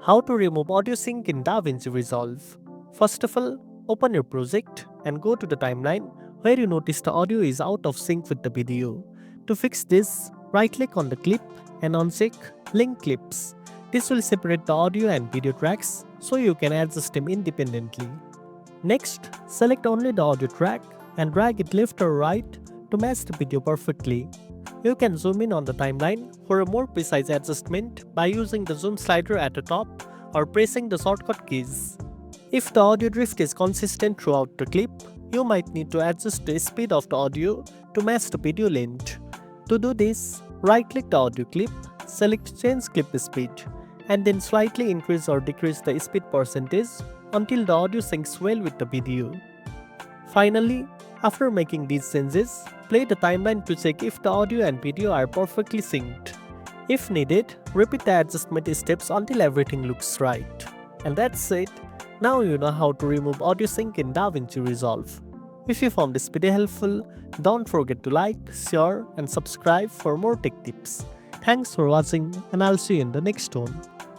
How to remove audio sync in DaVinci Resolve. First of all, open your project and go to the timeline where you notice the audio is out of sync with the video. To fix this, right-click on the clip and uncheck Link Clips. This will separate the audio and video tracks so you can adjust them independently. Next, select only the audio track and drag it left or right to match the video perfectly. You can zoom in on the timeline for a more precise adjustment by using the zoom slider at the top or pressing the shortcut keys. If the audio drift is consistent throughout the clip, you might need to adjust the speed of the audio to match the video length. To do this, right-click the audio clip, select Change Clip Speed, and then slightly increase or decrease the speed percentage until the audio syncs well with the video. Finally, after making these changes, play the timeline to check if the audio and video are perfectly synced. If needed, repeat the adjustment steps until everything looks right. And that's it. Now you know how to remove audio sync in DaVinci Resolve. If you found this video helpful, don't forget to like, share, and subscribe for more tech tips. Thanks for watching, and I'll see you in the next one.